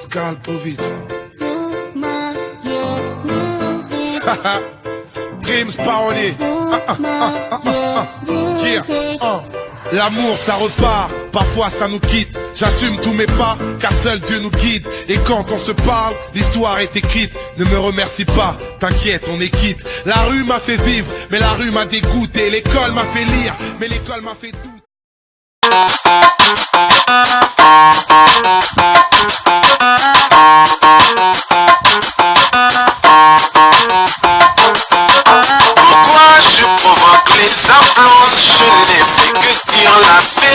Skalpovic. Grims parolier. L'amour ça repart, parfois ça nous quitte. J'assume tous mes pas, car seul Dieu nous guide. Et quand on se parle, l'histoire est écrite. Ne me remercie pas, t'inquiète, on est quitte. La rue m'a fait vivre, mais la rue m'a dégoûté. L'école m'a fait lire, mais l'école m'a fait tout. Pourquoi je provoque les applauses? Je n'ai fait que dire la vérité.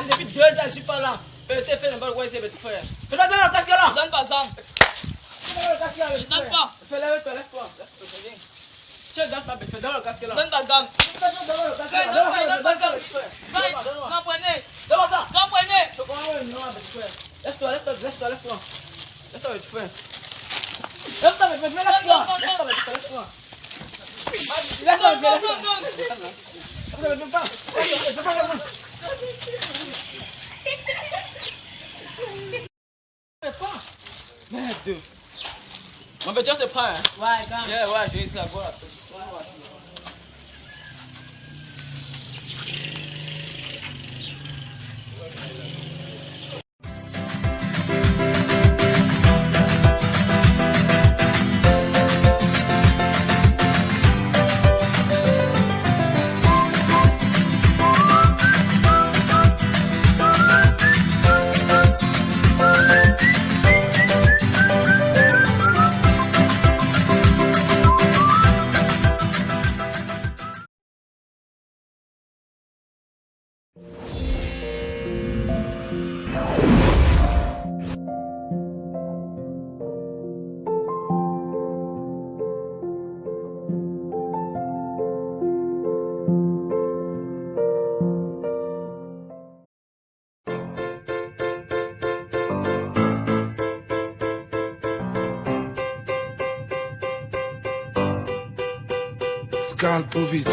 Depuis 2 ans, je suis pas là. T'es fait n'importe quoi ici avec ton frère. Fais-le dans le casque là. Donne pas le temps. Fais-le dans le casque là. Je donne pas. Fais-le, lève-toi. Tu donnes pas, fais dans le casque là. Donne pas le temps. Donne pas le temps. Comprenez. Donne ça. Comprenez. Je comprends pas le nom avec ton frère. Laisse-toi. Laisse-toi avec ton frère. Laisse-toi avec ton frère. Laisse-toi. Merde. Mon petit c'est prêt. Ouais, quand. Ouais, je vais essayer la voix. Skalpovic.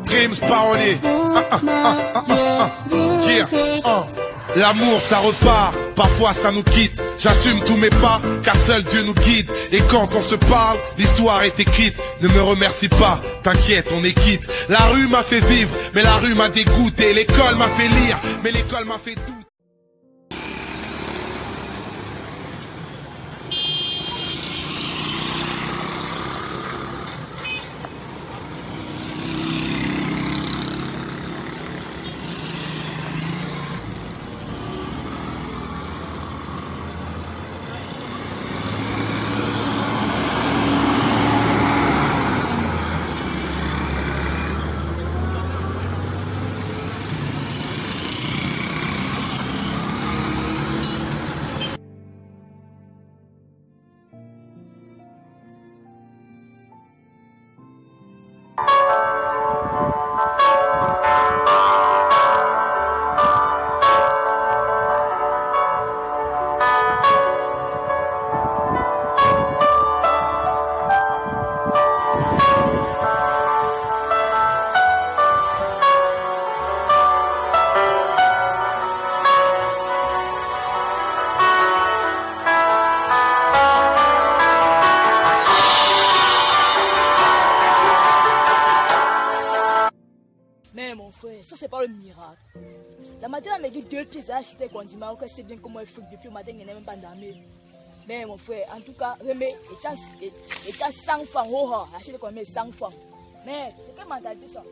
Grims parolier. L'amour ça repart, parfois ça nous quitte. J'assume tous mes pas, car seul Dieu nous guide. Et quand on se parle, l'histoire est écrite. Ne me remercie pas, t'inquiète, on est quitte. La rue m'a fait vivre, mais la rue m'a dégoûté. L'école m'a fait lire, mais l'école m'a fait tout. Ça, c'est pas le miracle. La matin, elle m'a dit 2 pièces à acheter condiment. Que c'est bien comment il faut depuis le matin, il n'est même pas d'armée. Mais mon frère, en tout cas, remets, et tu as 100 francs, acheter combien 100 francs. Mais c'est quelle mentalité ça?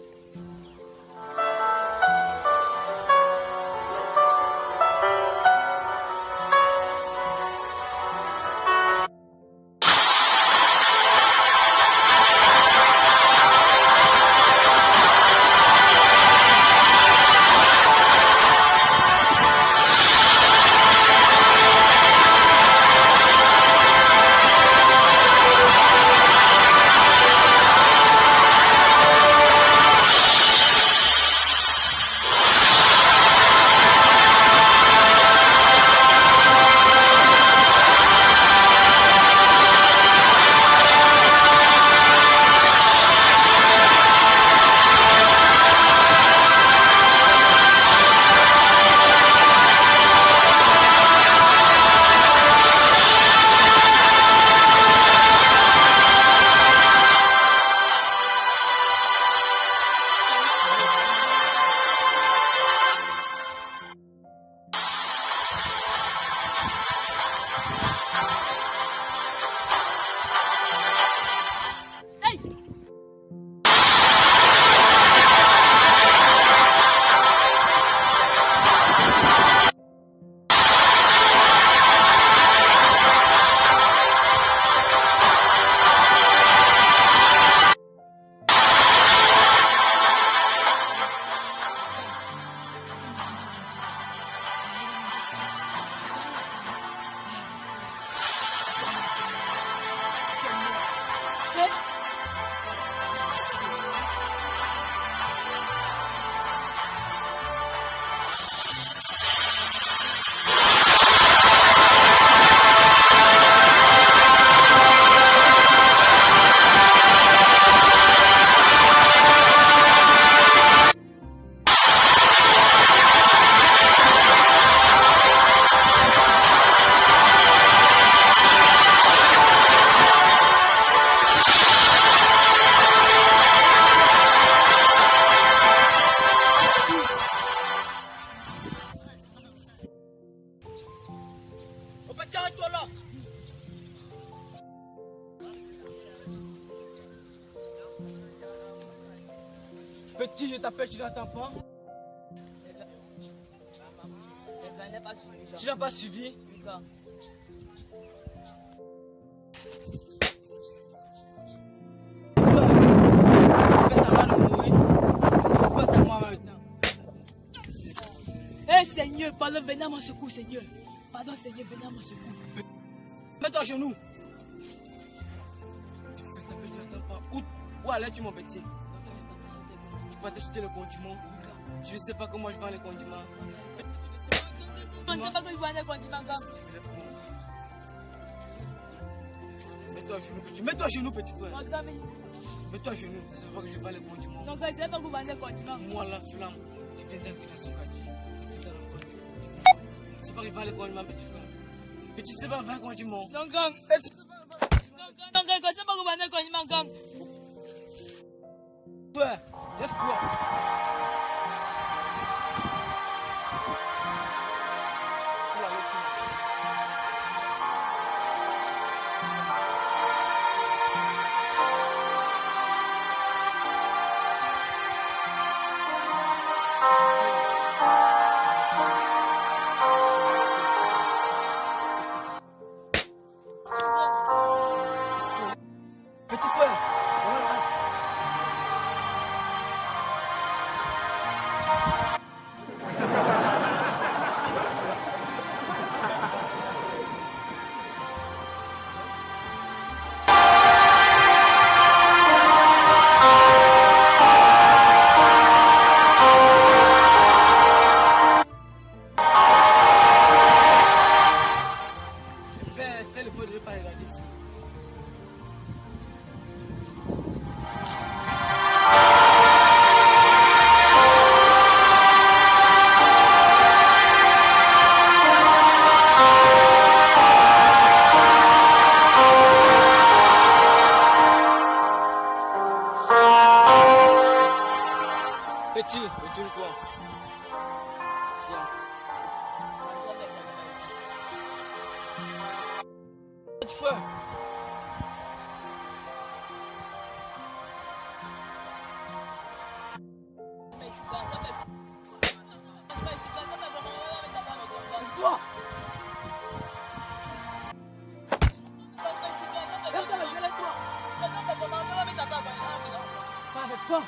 Petit, je t'appelle, tu n'entends pas? Je n'ai pas suivi. Tu n'as pas suivi? Ça va nous mourir. C'est pas à moi en même temps. Eh Seigneur, pardon, venez à mon secours, Seigneur. Pardon, Seigneur, venez à mon secours. Mets-toi à genoux. Je t'appelle, tu n'entends pas. Où allais-tu, mon petit? Je peux t'acheter le condiment. Je ne sais pas comment je vends les condiments. Je ne sais pas que je vends les condiments. Mets-toi à genoux, petit. Mets-toi à genoux, petit frère. Mets-toi à genoux. Tu ne sais pas que je vends les condiments. Donc, je ne sais pas que vous vendez les condiments. Moi, la flamme, je viens d'inviter son quartier. Tu ne sais pas qu'il vend les condiments, petit frère. Mais tu ne sais pas vendre les condiments. Non, gang. Non, gang, je ne sais pas que vous vendez les condiments, gang. Frère, laisse-toi. Petit frère, fais le feu de ne pas regarder ici. Petit, retourne-toi. Tiens. Petit frère. Toi. Lève-toi, je lève-toi. Pas avec toi.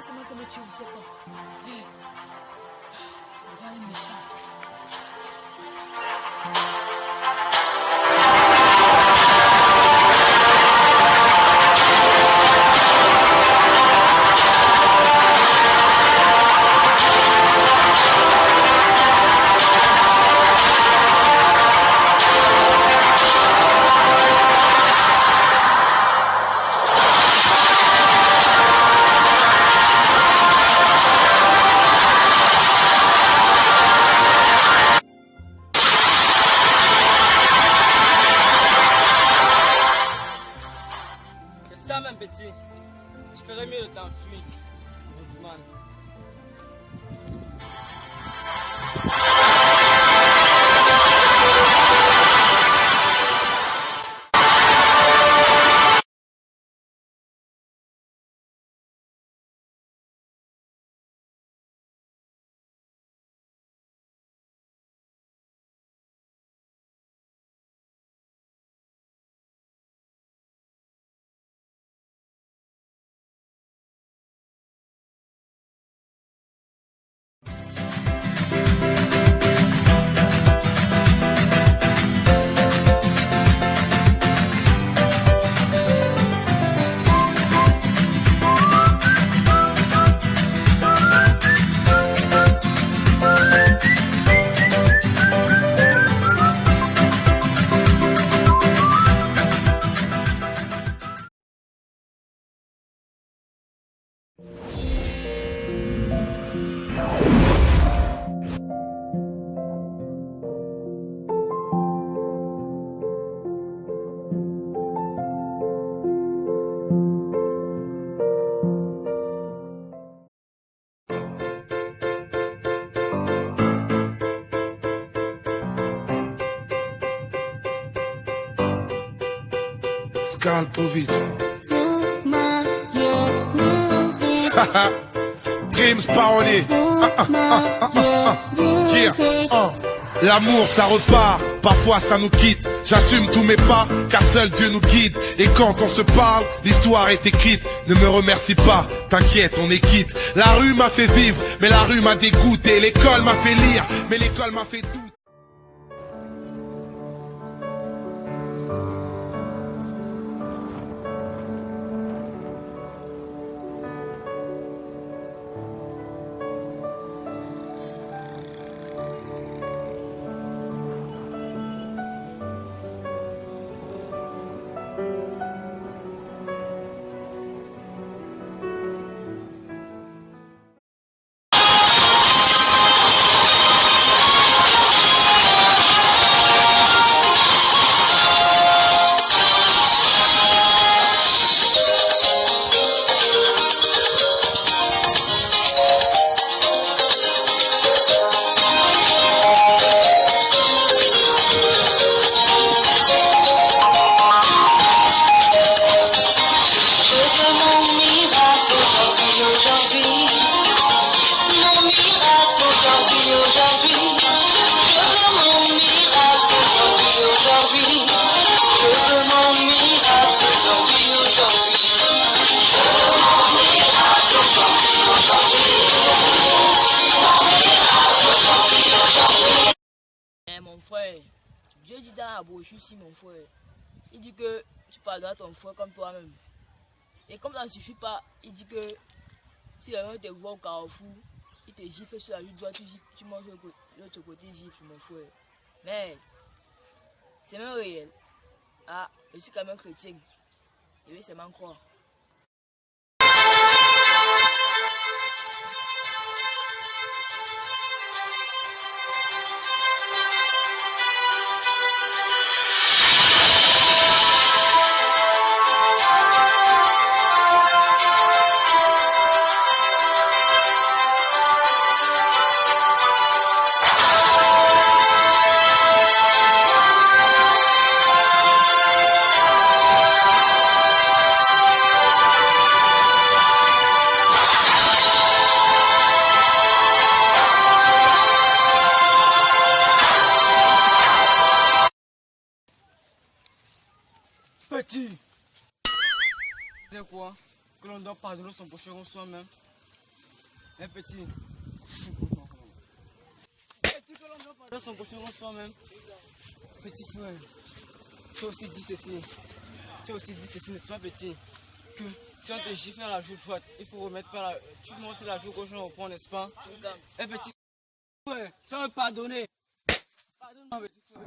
C'est moi qui me tue, je sais pas. Regarde les méchants. Skalpovic. Grims parolier. Yeah. L'amour ça repart, parfois ça nous quitte. J'assume tous mes pas, car seul Dieu nous guide. Et quand on se parle, l'histoire est écrite. Ne me remercie pas, t'inquiète, on est quitte. La rue m'a fait vivre, mais la rue m'a dégoûté. L'école m'a fait lire, mais l'école m'a fait tout. Mon frère, Dieu dit dans la brochure ici, mon frère, il dit que tu pardonnes ton frère comme toi-même. Et comme ça ne suffit pas, il dit que si quelqu'un te voit au carrefour, il te gifle sur la joue droite, tu manges de l'autre côté, gifle, mon frère. Mais c'est même réel. Ah, je suis quand même chrétien. Je vais seulement croire. Petit, c'est quoi? Que l'on doit pardonner son prochain soi-même. Un petit. Petit, que l'on doit pardonner son prochain soi-même. Petit frère, tu as aussi dit ceci. Tu as aussi dit ceci, n'est-ce pas, petit? Que si on te gifle à la joue droite, il faut remettre par la. Tu montes la joue gauche, on reprend, n'est-ce pas? Un petit frère, tu vas me pardonner. Pardonne-moi, petit frère.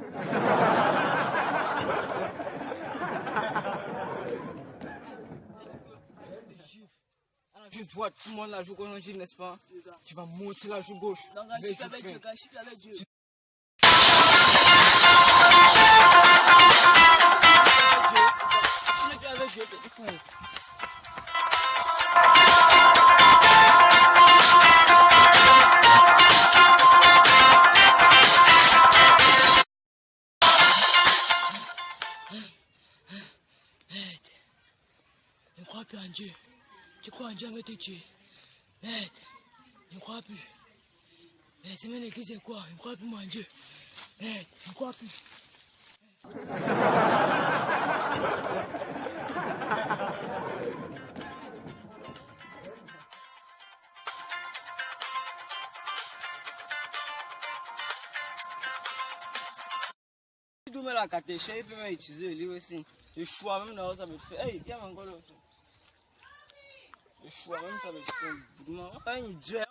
La joue droite, tout le monde la joue gauche, on gifle, n'est-ce pas? Tu vas monter la joue gauche. Donc, je suis avec Dieu, je suis avec Dieu. Je suis avec Dieu, petit frère. Ne crois plus en Dieu. Tu crois en Dieu, on va te tuer. Merde, ne crois plus. Mais c'est même l'église, c'est quoi? Ne crois plus en Dieu. Merde, ne crois plus. Tu dois mettre la catéchèse, il peut même utiliser le livre aussi. Le choix même dans ça me fait. Hey, viens encore là. Le choix même ça me fait. Dis-moi, il Dieu.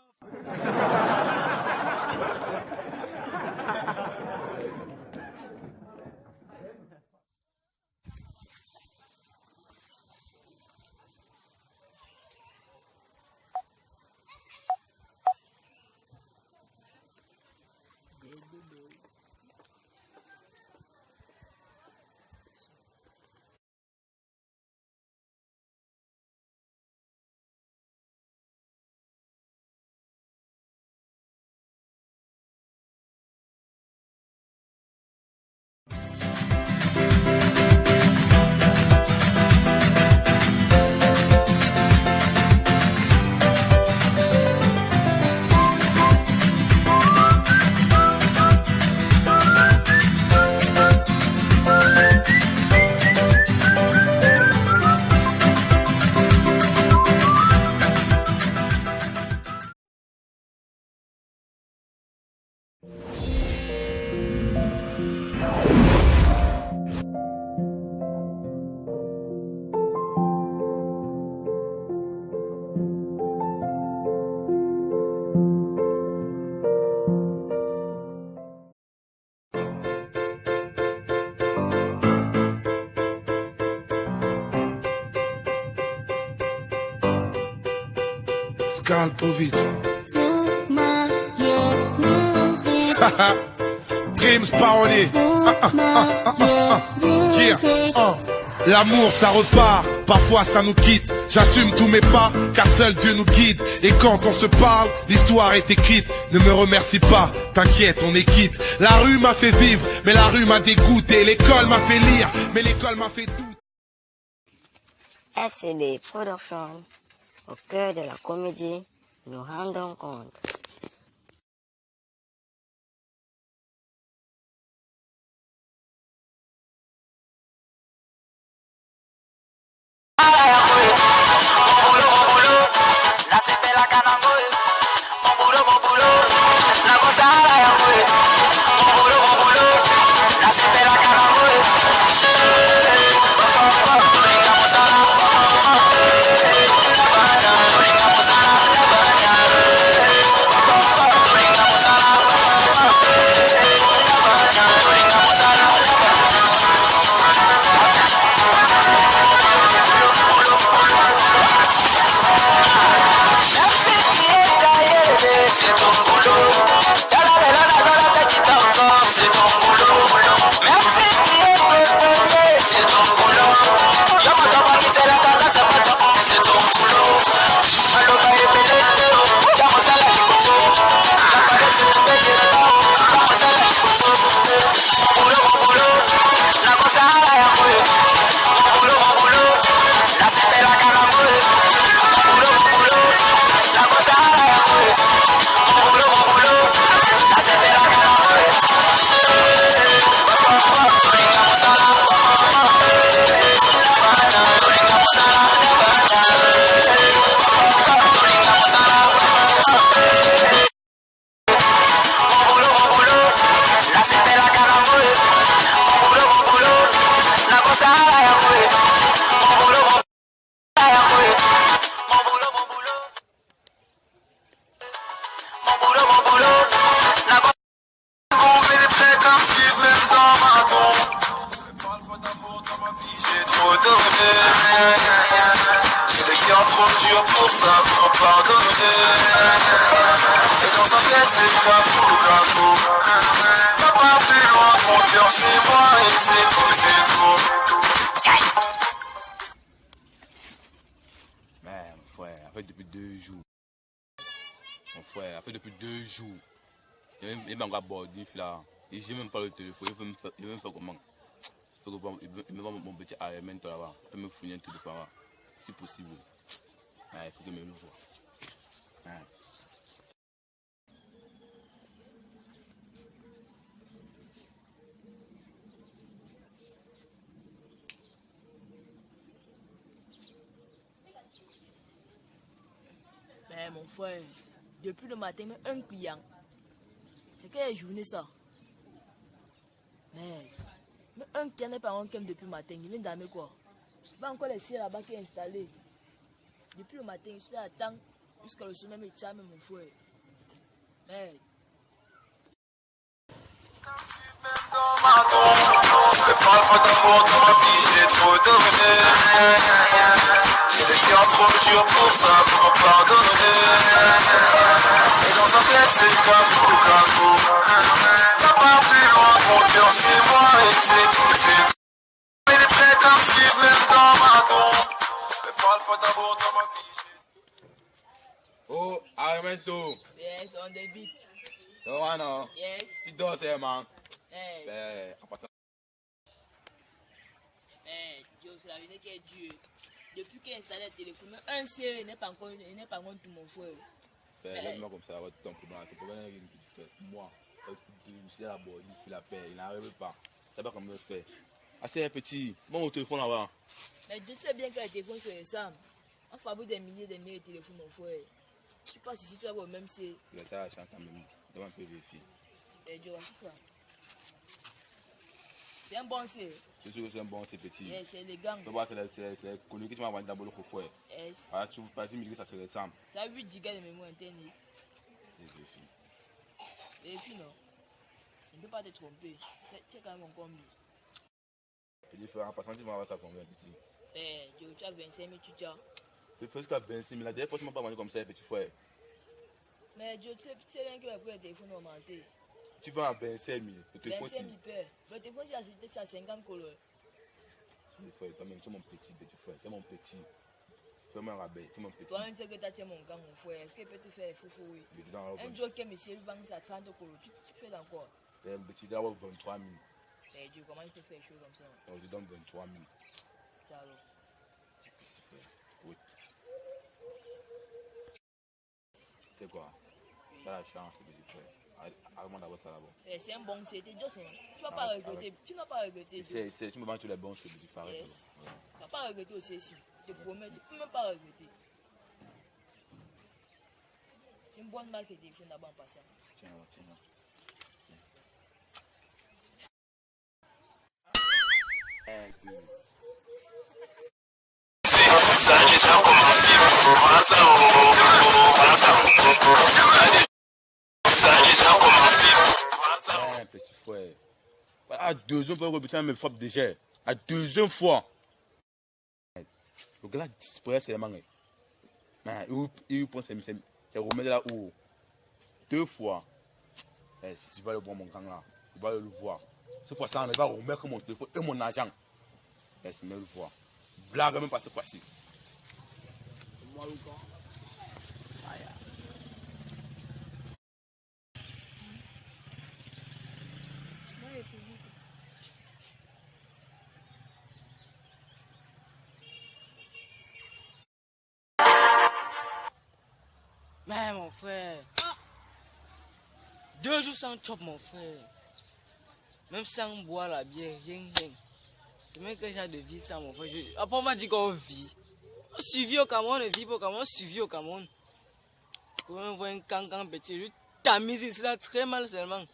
Pascal Povich. Grims parolier. Yeah. L'amour ça repart, parfois ça nous quitte. J'assume tous mes pas, car seul Dieu nous guide. Et quand on se parle, l'histoire est écrite. Ne me remercie pas, t'inquiète, on est quitte. La rue m'a fait vivre, mais la rue m'a dégoûté. L'école m'a fait lire, mais l'école m'a fait douter. FCD Production, au cœur de la comédie, nous rendons compte. La cepe la canangoe, mon boulot, la cosa la yangoe, mon boulot, la cepe la canangoe. C'est ton boulot, c'est ton boulot, merci qui est payé, c'est ton boulot, y'a pas de qui c'est la casa, c'est pas ton, c'est ton boulot, alors va y péter, y'a pas ça la liposo, y'a pas de se péter, y'a pas ça la liposo, mon boulot, la cosa la yangoe, mon boulot, la cepe la canangoe, mon boulot, la cosa la yangoe. J'ai des cœurs trop durs pour ça, faut pardonner. Et dans sa tête c'est cafou. Va pas plus loin, mon cœur c'est moi et c'est tout. Mais mon frère, en fait depuis 2 jours. Mon frère, en fait depuis 2 jours. Il m'a abordé là. Et j'ai même pas le téléphone, il veut me faire comment. Il me va mon petit arrêt là-bas. Il peut me fournir un téléphone là. Si possible. Il faut que je me le voie. Mais mon frère, depuis le matin, même un client. C'est quelle journée ça? Mais un client n'est pas un cam depuis le matin. Il vient d'amener quoi? Pas encore les ciels là-bas qui est installé. Depuis le matin, je suis à temps jusqu'à le sommet, mais tiens, mon frère. Mais. Le parfum d'amour dans ma vie, j'ai trop donné. J'ai des cœurs trop durs pour ça, faut pardonner. Et dans sa tête c'est cafou. Va pas plus loin, mon cœur c'est moi et c'est tout. Il est prêt à vivre même dans ma tombe. Le parfum d'amour dans ma vie. Oh, Armento. Yes, on the beat. No one, no. Yes. Tu danses, man. Hey. En passant. Hey, Dieu, c'est la vie qui est dure. Depuis qu'il a installé le téléphone, même un C n'est pas encore tout mon frère. Laisse-moi comme ça, ton problème. Moi, c'est la bonne, il fait la paix, il n'arrive pas. C'est pas comme le fait. Assez petit, bon au téléphone là-bas. Mais tu sais bien que les téléphones se ressemblent. On fabrique des milliers de téléphones, mon frère. Je pense ici, tu vas voir même si. Le ça chante quand même. Devant un peu vérifier. Et Dieu, c'est ça. C'est un bon C. C'est sûr que c'est un bon, c'est petit. Yes, c'est élégant. Tu vois, c'est connu que tu m'as envoyé d'abord le frère. Yes. Ah, tu vas dire que ça se ressemble. Ça a 8 gigas de mémoire interne. Et puis non. Je ne peux pas te tromper. Tu es quand même un combi. C'est différent, parce que tu m'as envoyé ça combien petit. Dieu, tu as 25 000, tu as. Tu fais jusqu'à 26 000. La dernière fois, tu m'as pas vendu comme ça, petit frère. Mais je sais bien que le prix du téléphone a augmenté. Tu vends à 25 000. Le téléphone, 25 000 paires. Le téléphone, c'est à 50 couleurs. Petit frère, toi-même, tu es mon petit frère. Tu es mon petit. Fais-moi un rabais, tu es mon petit. Toi-même, tu sais que tu as mon gars, mon frère. Est-ce qu'il peut te faire les foufous, oui? Un jour, que monsieur lui vend ça à 30 couleurs, tu fais encore. Un petit d'abord 23 000. Mais Dieu, comment il peut faire des choses comme ça? On te donne 23 000. Ciao. Oui. C'est quoi? Pas la chance, petit frère. Arrête-moi d'abord ça là-bas. C'est un bon CD, juste. Tu ne vas pas regretter. Tu n'as pas regretté. Tu me vends tous les bons choses, petit frère. Yes. Tu ne vas pas regretter aussi ici. Je te promets, tu ne peux même pas regretter. Une bonne marque de téléphone d'abord en passant. Tiens, tiens. Petit frère. À deuxième fois, je me frappe déjà. À deuxième fois. Le gars disparaît seulement. Il prend ses remèdes là où. 2 fois. Si tu vas le voir mon grand là, tu vas le voir. Cette fois-ci, il va remettre mon téléphone et mon argent. C'est mieux le voir. Blague même pas cette fois-ci. Moi, le gars. Mais mon frère, 2 jours sans chop mon frère, même sans boire la bière, rien. C'est même que j'ai de vie ça mon frère. Après on m'a dit qu'on vit. On suivi au Cameroun, on vit au Cameroun, on suivi au Cameroun. Pour me voir un cancan petit, je tamise ici là très mal seulement.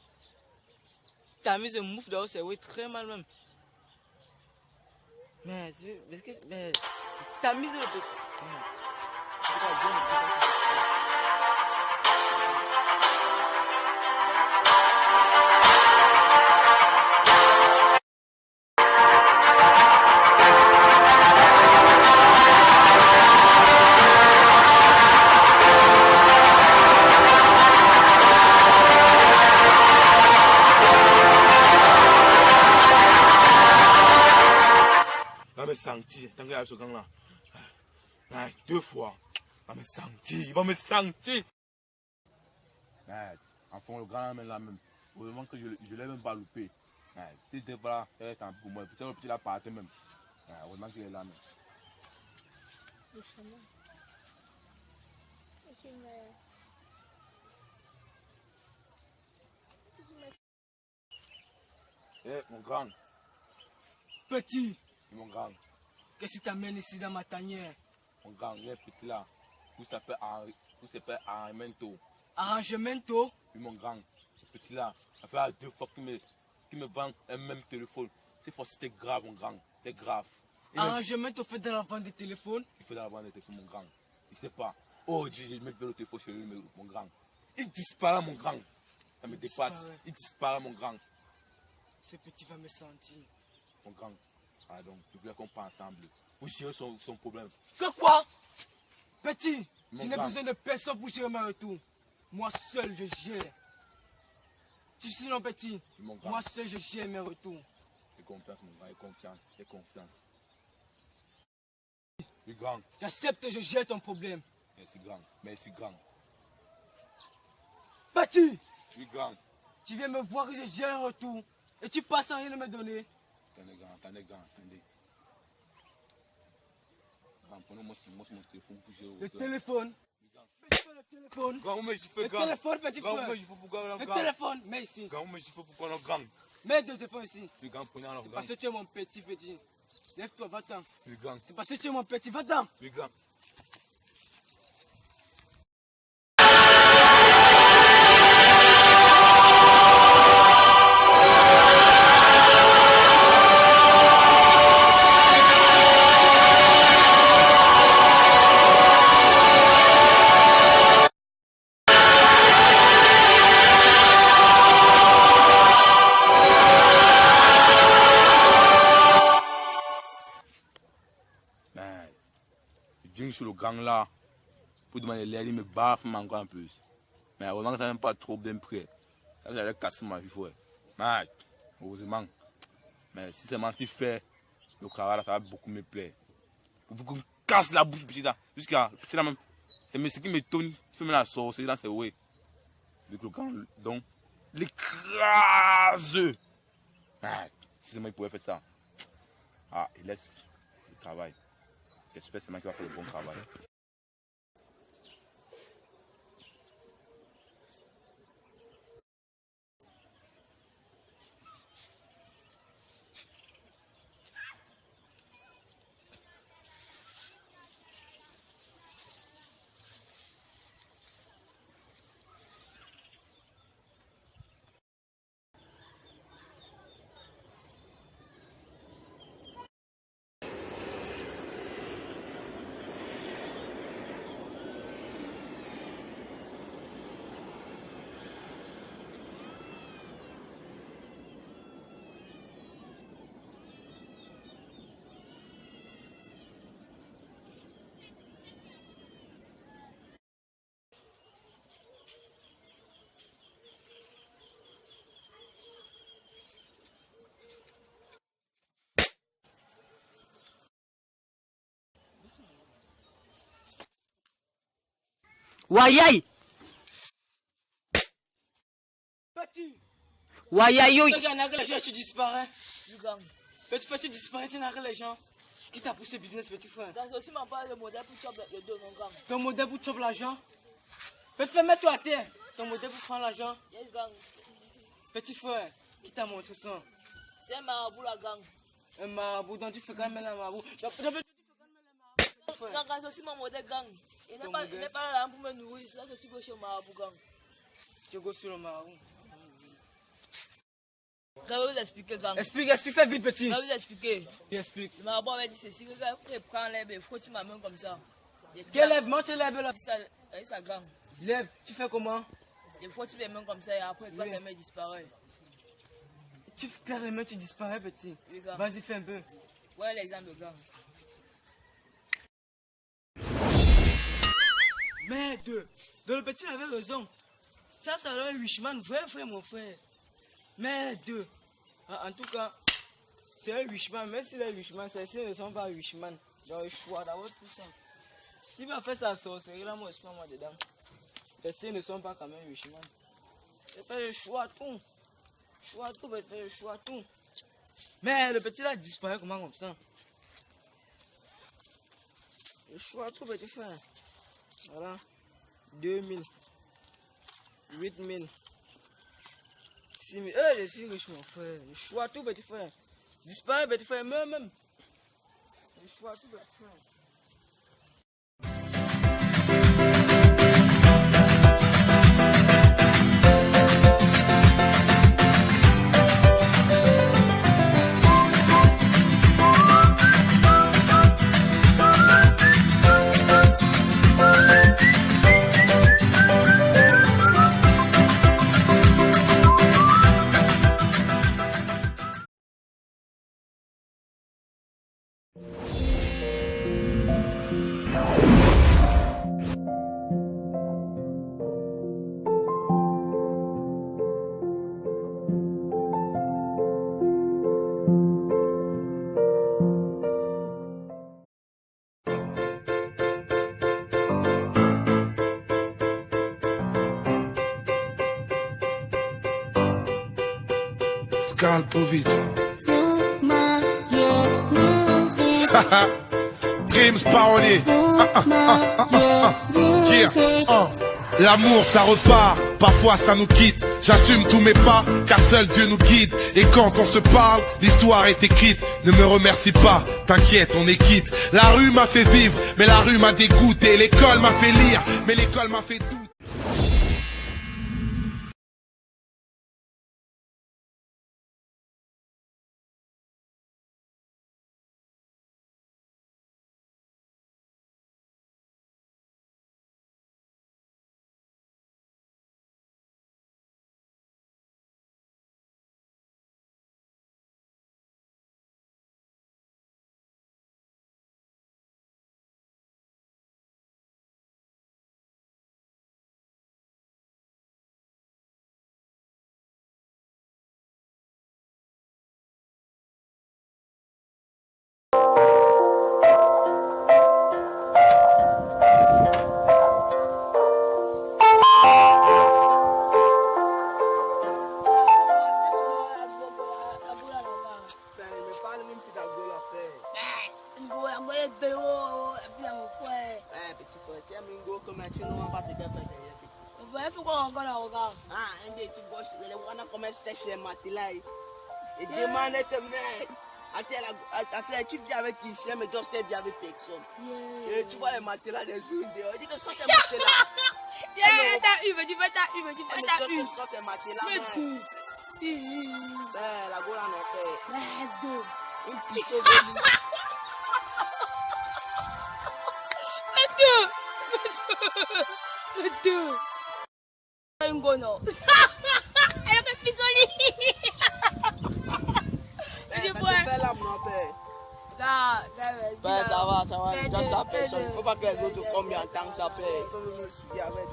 Tamise un mouf dehors, c'est oui très mal même. Mais tamise le petit. Va me sentir, tant qu'il y a ce gang là. 2 fois. Va me sentir, il va me sentir. Enfin, le grand là même. Au moment que je ne l'ai même pas loupé. Si tu n'étais pas là, c'est un peu pour moi. Peut-être le petit là partait même. Heureusement qu'il est là même. Mon grand. Petit, Mon grand. qu'est-ce qui t'amène ici dans ma tanière? Mon grand, il y a un petit là. Tout s'appelle arrangement. Arrangement? Puis mon grand, ce petit là, ça fait 2 fois qu'il me vend un même téléphone. Cette fois c'était grave mon grand, c'est grave. Arrangement fait dans la vente de téléphone? Il fait dans la vente de téléphone mon grand. Il sait pas. Oh Dieu, je mets le téléphone chez lui mon grand. Il disparaît mon grand. Ça me dépasse. Il disparaît mon grand. Ce petit va me sentir. Mon grand. Ah donc, tu voulais qu'on parte ensemble. Pour gérer son problème. Que quoi? Petit, Mon je n'ai grand. besoin de personne pour gérer mes retours. Moi seul, je gère. Tu sais non, petit? Mon grand. Moi seul, je gère mes retours. Aie confiance mon grand, aie confiance. Oui grand. J'accepte que je gère ton problème. Merci grand. Petit, Oui grand. tu viens me voir que je gère un retour. Et tu passes sans rien me donner. Attendez. Grand, prenons-moi mon téléphone pour gérer. Le téléphone. Petit frère, le téléphone. Grand, mais je fais Le grand. téléphone, petit Grand, frère. mais je fais pourquoi Le grand. téléphone, mets ici. Grand, mais je fais pourquoi grand. Mets deux téléphones ici. Oui grand, prenez alors C'est grand. parce que tu es mon petit. Lève-toi, va-t'en. Oui grand. C'est parce que tu es mon petit, va-t'en. Oui grand. chez le gang là pour demander l'aide, il me baffe encore un peu. Mais heureusement que ça n'est pas trop bien prêt. Là, j'allais casser ma joue. Mais heureusement. Mais si seulement si fait, le travail là, ça va beaucoup me plaire. Vous qu'on casse la bouche petit là. Jusqu'à petit là même. C'est ce qui m'étonne. Fait me la sauce là, c'est ouais. Donc le gang, donc, l'écrase. Si seulement il pouvait faire ça. Ah, il laisse le travail. J'espère seulement qu'il va faire le bon travail. Wayai! Petit! Wayai, yo! Tu n'as les gens, tu disparais. Petit frère, tu disparais, tu n'as les gens. Qui t'a poussé business, petit frère? Gang, aussi m'en parle le modèle pour choper le dos, non, gang. Ton modèle pour choper l'argent? Petit frère, mets-toi à terre. Ton modèle pour prendre l'argent? Yes, gang. Petit frère, qui t'a montré ça? C'est un marabout, la gang. Un marabout, donc tu fais quand même la marabout. Gang, c'est aussi mon modèle, gang. Il n'est pas là pour me nourrir. Là, je suis gauche au marabout, gang. Tu es gauche sur le marabout. Je vais vous expliquer, gang. Explique, fais vite, petit. Je vais vous expliquer. Explique. Le marabout avait dit ceci, que quand il prend l'herbe, il frotte ma main comme ça. Quelle lève? Montre l'herbe là. C'est ça, gang. Lève, tu fais comment? Il frotte les mains comme ça et après, quand les mains disparaissent. Tu claires les mains, tu disparais, petit. Oui, gang. Vas-y, fais un peu. Ouais, l'exemple, gang. Merde, donc le petit avait raison. Ça c'est un wishman, vrai frère, mon frère. Merde. En tout cas, c'est un wishman, mais si les wishman, celles-ci ne sont pas wishman. Donc le choix d'avoir tout ça. S'il va faire sa sorcellerie, là, moi, je suis pas moi dedans. Celles-ci ne sont pas quand même wishman. Je fais le choix tout. Choix tout, je fais le choix tout. Mais le petit là disparaît comment comme ça? Le choix tout, petit frère. Voilà, 2000, 8000, 6000. Je suis riche, mon frère. Je choix tout, petit frère. Disparaît, petit frère, même. Je choix tout, petit frère. Skalpovic. Grims parolier. Yeah. L'amour ça repart, parfois ça nous quitte. J'assume tous mes pas, car seul Dieu nous guide. Et quand on se parle, l'histoire est écrite. Ne me remercie pas, t'inquiète, on est quitte. La rue m'a fait vivre, mais la rue m'a dégoûté. L'école m'a fait lire, mais l'école m'a fait douter. Il faut qu'on regarde. Ah, un des petits gosses, les voilà comment c'était chez Matila. Et demande te mettre. Tu viens avec qui? Mais Just viens avec personne. Et tu vois les matelas des jours dehors. Il dit que ça c'est matelas. T'as eu, tu fais ta eu. Ça c'est matelas. Mais tout. La gola n'en fait. Merde. Une pique au début. Mais tout. Un gono. Elle a fait pisoli. Ben, ça va, juste la personne. Il ne faut pas que les autres combien de temps ça fait. Il faut me suivre avec.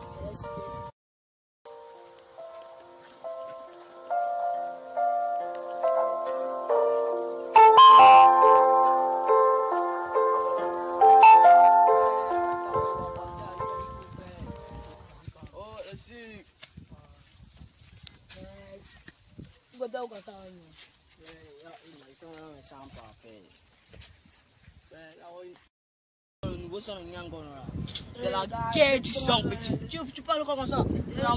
Oh, ici. Le nouveau son de Nyangono là. C'est la guerre du son, petit. Tu parles comme ça? C'est la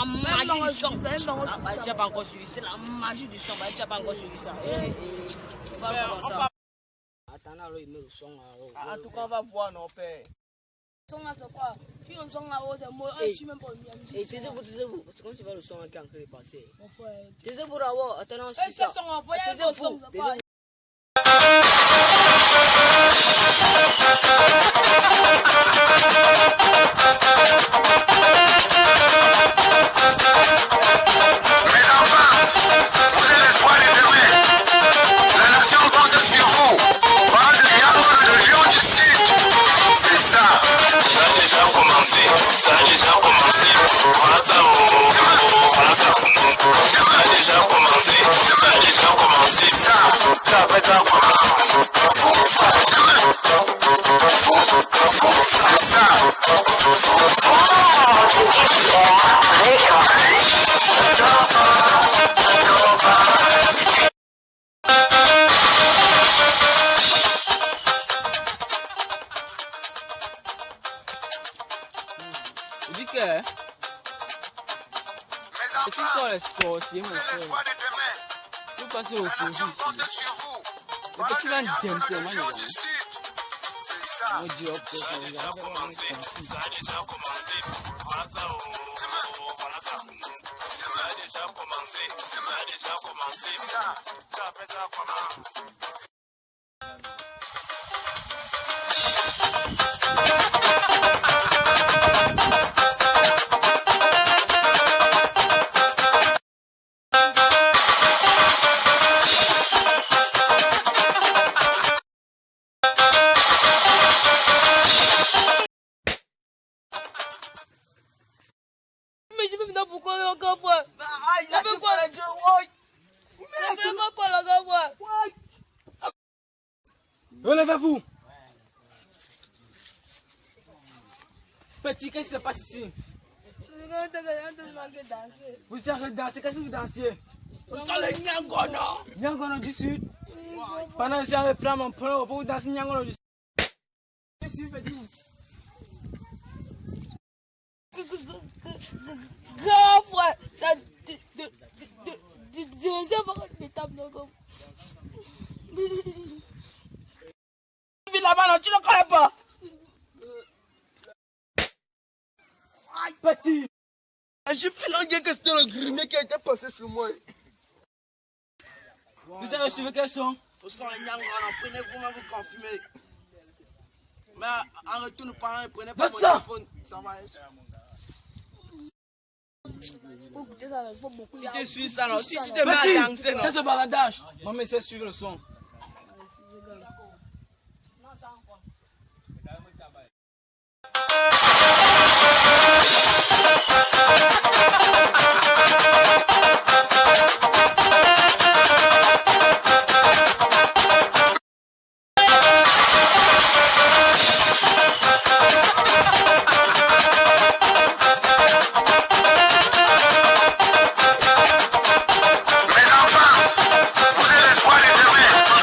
magie du son. Tu n'as pas encore suivi. C'est la magie du son. Tu n'as pas encore suivi ça. Attends, alors il met le son. En tout cas, on va voir nos pères. Le son là, c'est quoi? Puis le son là-haut, c'est moi. Je suis même pas venu à la musique. Et taisez-vous. C'est comme tu vois le son qui est en train de passer. Mon frère. Taisez-vous là-haut. Attends, C'est son, voyez le son. Je dis que c'est une fois les sorciers, mon frère. Vous passez au projet ici. Le petit va nous démonter, moi, on dit, ok, ça a déjà commencé. Mais je vais me dire pourquoi encore, frère. Il a fait quoi les deux? Je vais pas parler encore, frère. Relevez-vous. Petit, qu'est-ce qui se passe ici? Vous arrêtez de danser, qu'est-ce que vous dansez? Vous êtes les Nyangono. Nyangono du Sud. Pendant que j'avais pris mon plan pour vous danser Nyangono du Sud. Qu'est-ce que vous faites? Grand frère, deuxième fois que je tape dans comme. Tu là-bas, non, tu ne connais pas. Aïe, petit. J'ai fait l'anglais que c'était le grimé qui a été passé sur moi. Vous avez reçu quel son? Le son est Nyangono, prenez-vous même vous confirmer. Mais en retour, nous parlons, prenez pas mon téléphone. Ça va être. Pour écouter ça, il faut beaucoup. Tu te suis ça, non? Tu te mets à danser, non? C'est ce baladage. Maman essaie de suivre le son. Mes enfants, vous êtes l'espoir de demain.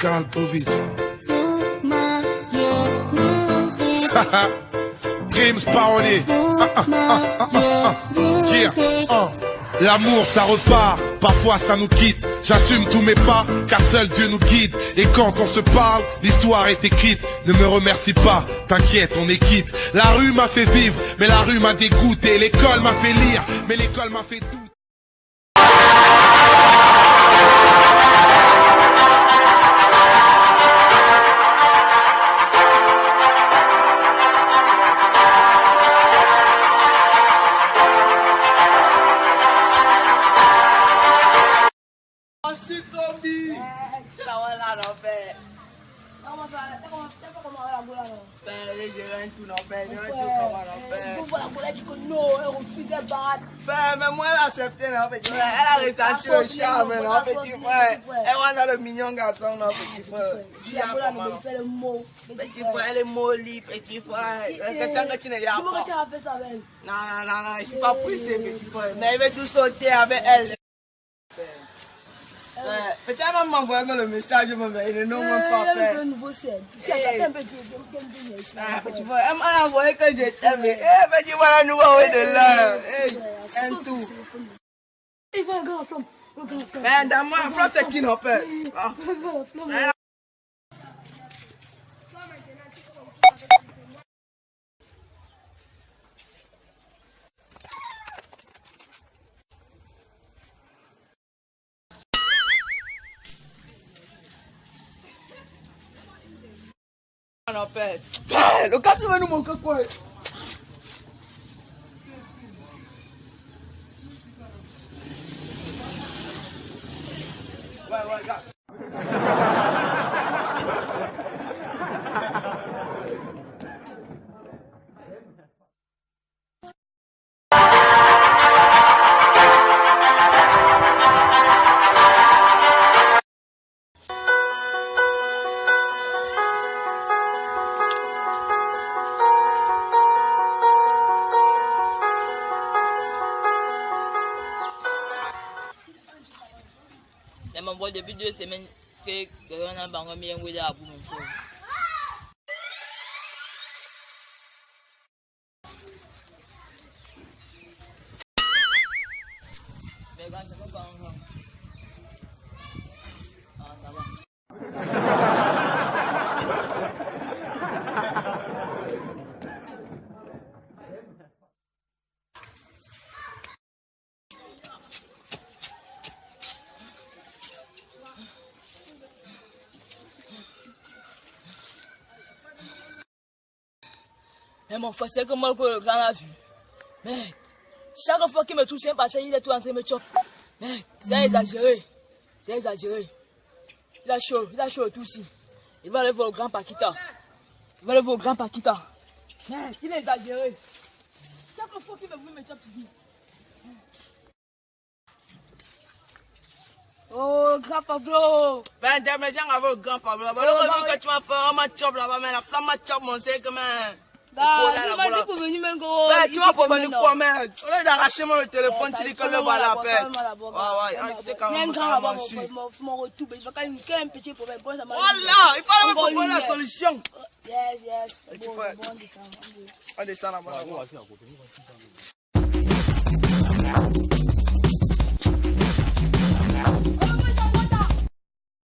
Kalpovic. Grims parolier. Yeah. L'amour ça repart, parfois ça nous quitte. J'assume tous mes pas, car seul Dieu nous guide. Et quand on se parle, l'histoire est écrite. Ne me remercie pas, t'inquiète, on est quitte. La rue m'a fait vivre, mais la rue m'a dégoûté. L'école m'a fait lire, mais l'école m'a fait douter. Mais moi, elle a accepté, elle a ressenti le charme, petit frère. Elle va dans le mignon garçon, petit frère. Petit frère, elle est molly, petit frère. Quelqu'un que tu n'es pas. Non, je suis pas pressé, petit frère. Mais il veut tout sauter avec elle. Peut-être même m'envoyer le message, mais il ne nous même pas fait. Petit frère, elle m'a envoyé que je t'aime. Petit frère, nous envoyer de l'heure. Un tout. Mais dans moi, la flotte, c'est qui n'en peut. Le gars, tu vas nous manquer quoi? Ouais, gars. Elle m'envoie depuis 2 semaines que quelqu'un a bango bien oui à bout mon frère. Mais quand c'est pas encore. Ah ça va. Mais mon frère, c'est comme que le grand a vu. Mec, chaque fois qu'il me touche un passé, il est tout en train de me choper. Mec, c'est exagéré. C'est exagéré. Il a chaud tout ici. Il va aller voir le grand Paquita. Mec, il est exagéré. Chaque fois qu'il me voit, il me chope. Oh, grand Pablo! Ben, demain, j'en avais le grand Pablo. Le que tu m'as fait, on m'a chop là-bas, mais la flamme m'a chop, mon c'est comme un. Tu vas pour venir, mais gros. Tu vas pour venir quoi, mec? Au lieu d'arracher mon téléphone, tu dis que le voilà, père. Ouais, c'est quand même vraiment aussi. Mon retour, il va quand même un petit problème. Voilà, il fallait me proposer la solution. Yes. On descend là-bas.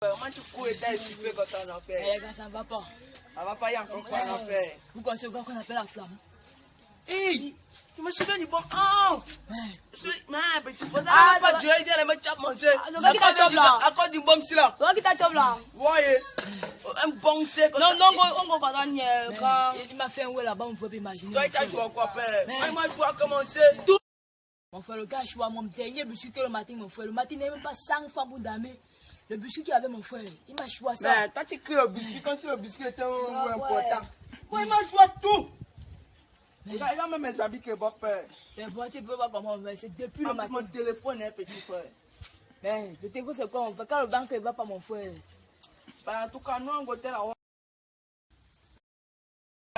Comment tu cours et t'as essoufflé comme ça, en fait? Les gars, ça ne va pas. Ça va pas y encore quoi, en fait? Vous connaissez le gars qu'on appelle la flamme? Hé! Tu me souviens du bon. Oh! Mais petit peu, ça n'a pas duré, il vient de me chap manger. À cause du bon si là. C'est toi qui t'a chop là? Voyez! Un bon c'est comme ça. Non, on va pas quand. Il m'a fait un ouais là-bas, on peut pas imaginer. Toi, il t'a joué quoi, père? Moi, il m'a joué à commencer. Mon frère, le gars, je vois mon dernier biscuit que le matin, mon frère. Le matin, il n'est même pas 100 fois pour damer. Le biscuit qu'il avait, mon frère, il m'a joué à ça. Mais t'as écrit le biscuit comme si le biscuit était important. Moi, il m'a joué à tout. Il a même mes habits que bon père. Mais bon, tu peux pas comment on fait, c'est depuis le matin. Mon téléphone, hein, petit frère. Mais le téléphone, c'est quoi on fait? Quand le banque ne va pas, mon frère. En tout cas, nous, en côté là,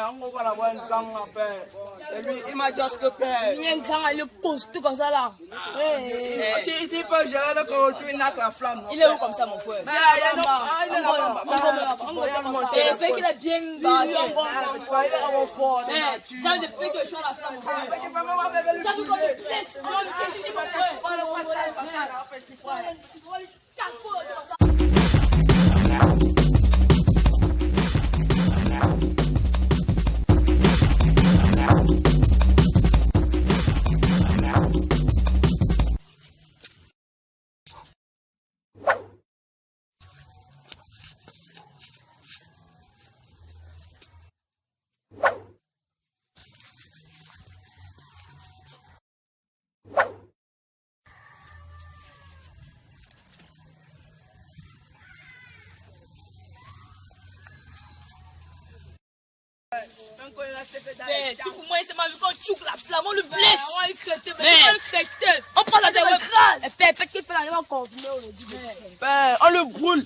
On va la voir un gang à père. Et lui, il m'a dit que père. Il y a un grand, il est costaud comme ça là. Si il peut gérer le corruption, il n'a que la flamme. Il est où comme ça, mon frère? Mais il est là-bas. J'espère qu'il a bien battu. J'ai de fait que je suis à la flamme. J'ai vu comme il blesse. Tout pour moi, c'est ma vie qu'on tchouk la flamme, on le blesse. On le crête, on prend la tête grave. Et peut-être qu'il fait la même confirmer, on le dit. On le brûle.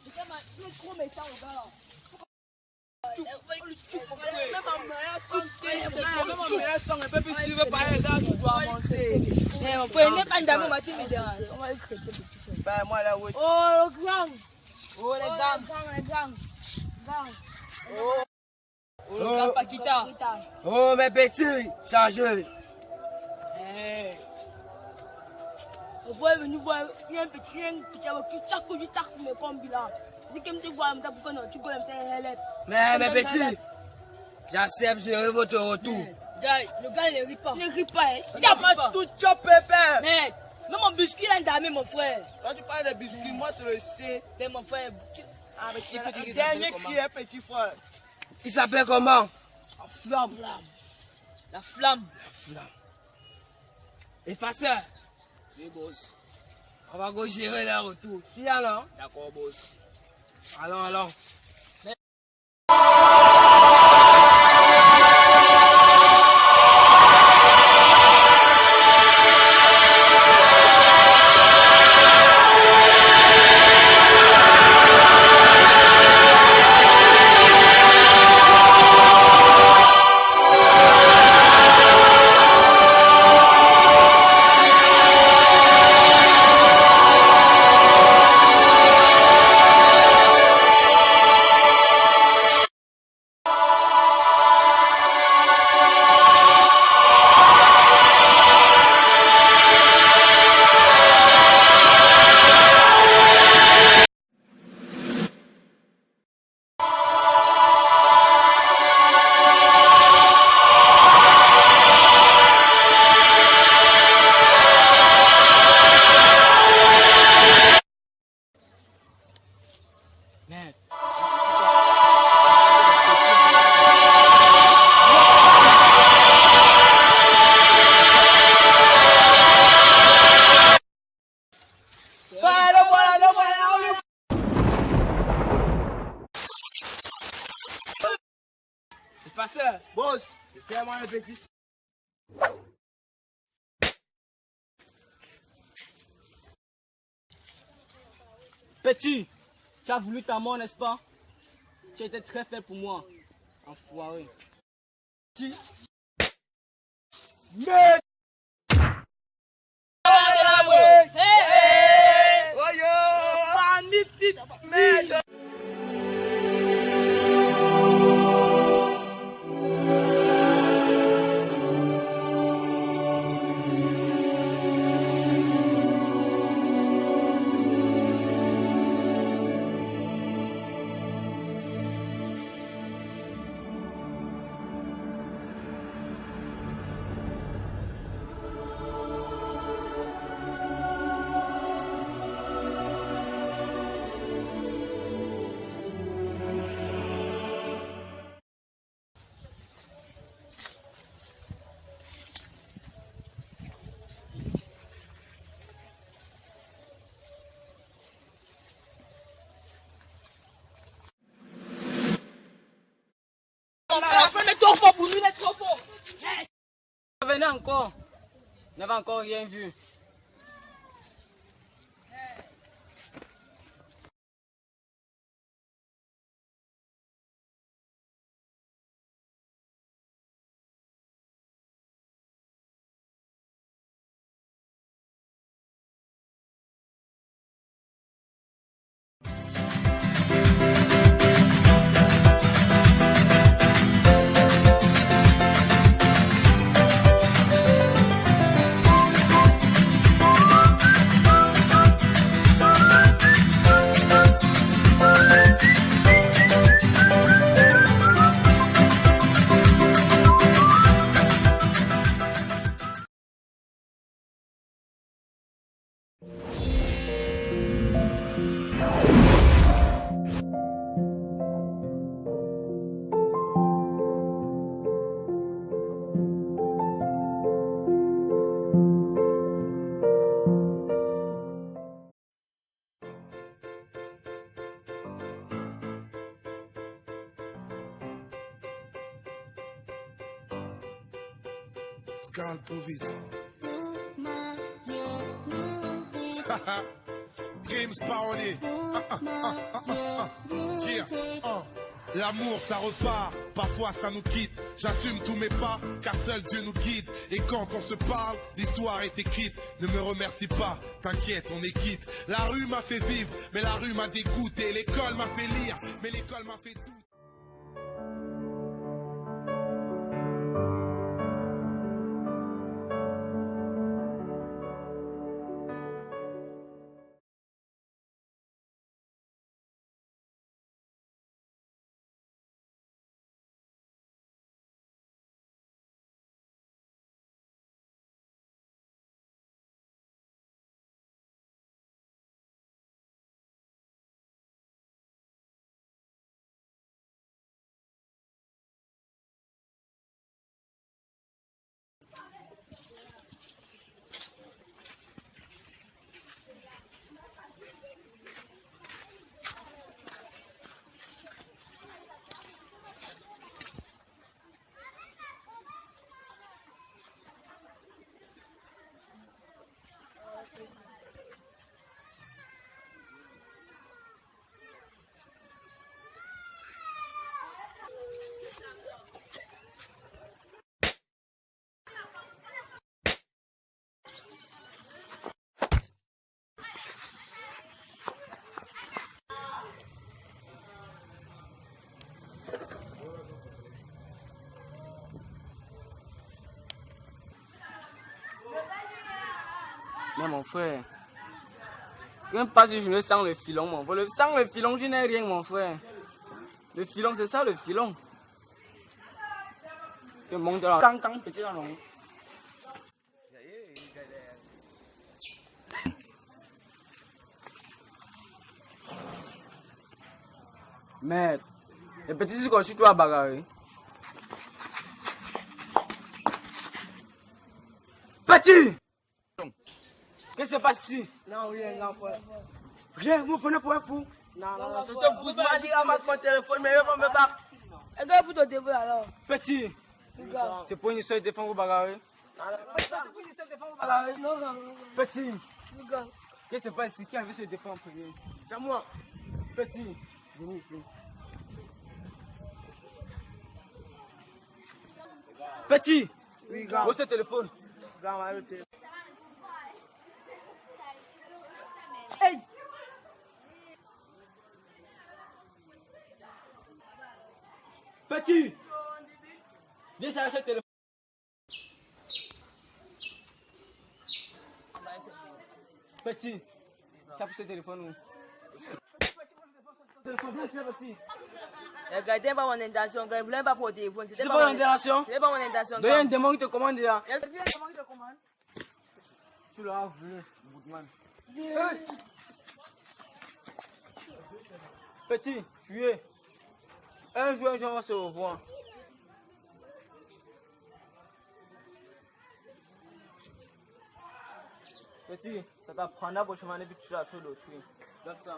Il est trop méchant, le gars là. Même en meilleur son, un peu plus suivre par les gars qui doivent avancer. Mais mon frère, il n'est pas d'amour, ma fille me dérange. On va le crêter, petit frère. Ben, moi, là, oui. Oh, le grand. Oh, les dames. Les grands. Oh, le grand Paquita. Oh, mes petits, chargez. On voit venir voir, il y a un petit qui chaque jour taxe mes pommes là. Dis que me vois, me pourquoi non, tu connais me Mais mes petits, j'accepte, je votre retour. Le gars, il ne rit pas. ne ris pas. Il a pas Tout chopé, père. Mais, même mon biscuit, il a damé, mon frère. Quand tu parles de biscuits, moi, je le sais. Mais mon frère, Il faut dire dernier qui est petit frère. Il s'appelle comment? La flamme. la flamme. Effaceur. Oui, boss. On va go gérer le retour. Tu y allons? D'accord, boss. Allons. Effaceur. Boss. C'est moi le petit. Petit, tu as voulu ta mort, n'est-ce pas? Tu étais très faible pour moi. Enfoiré. Mais trop fort pour nous, il est trop fort. venez encore. On n'avait encore rien vu. Calme vite. Games parodié. L'amour ça repart, parfois ça nous quitte. J'assume tous mes pas, car seul Dieu nous guide. Et quand on se parle, l'histoire est écrite. Ne me remercie pas, t'inquiète, on est quitte. La rue m'a fait vivre, mais la rue m'a dégoûté. L'école m'a fait lire, mais l'école m'a fait tout. Mais mon frère, même pas si je ne sens le filon, mon frère. Sans le filon, je n'ai rien, mon frère. Le filon, c'est ça le filon. Que monte là, quand petit là, non. Mais, le petit, c'est quoi, si tu as bagarré. Petit! Qu'est-ce qui se passe ici? Non, rien, grand frère. Rien, vous prenez pour un fou? Non, c'est ce bout de magie, ramasse mon téléphone, mais je vais me battre. Et que pour te dévoiler alors? Petit, c'est pour une histoire de défendre vos bagarres. Non, non, non. Petit, Regarde. qu'est-ce qui se passe ici? Qui a envie de se défendre en premier? C'est moi. Petit, venez ici. Petit, Oui, grand. où est ce téléphone? Grand, arrêtez. Hey! Petit! Viens chercher le téléphone. Petit, ça ce téléphone où? Téléphone, viens ici, petit. Regardez pas mon intention, je ne voulais pas pour téléphone. C'est pas mon intention? C'était pas mon intention. Il y a un démon qui te commande là. Il y a un démon qui te commande. Tu l'as vu, Boutman. Petit, fuyez. Un jour, on va se revoir. Petit, ça t'apprendra pour chemin depuis que tu as fait d'autrui. Donne ça.